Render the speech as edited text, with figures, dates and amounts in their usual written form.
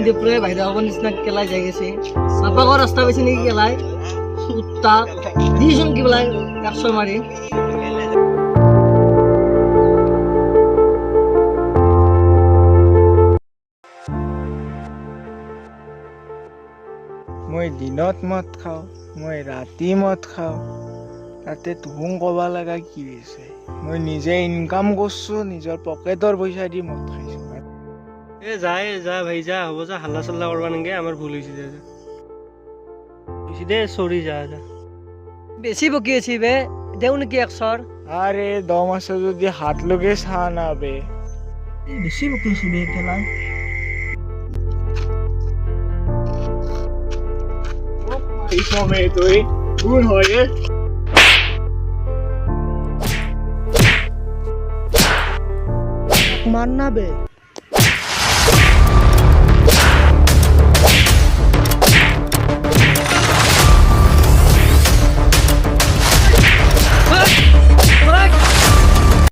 দিয়ে পুৰো বাইৰে হবাৰ নিচিনা কেলাই যাই গেছে চাপাকৰ ৰাস্তা পাইছে নাকি কেলাই কুত্তা দিয়েছুন কি বলাই 100 মাৰি মই দিনত মদ খাওঁ মই ৰাতি মদ খাওঁ তাতে তুহুং ক'বা লগা কি হৈছে মই নিজে ইনকাম কৰছোঁ নিজৰ পকেটৰ পইচা দি মদ খাইছোঁ এ যা ভাই যা হ'ব যা হাল্লা চাল্লা করবা নাগে আমার ভুল হয়েছে যা দে সরি যা যা বেশি বকি আছি বে দেও নাকি 100 আরে দম আছে যদি হাত লগে চা না বে বেশি বকি আছি বে কেলাই এই সময় তুই ভুল হয়ে মার না বে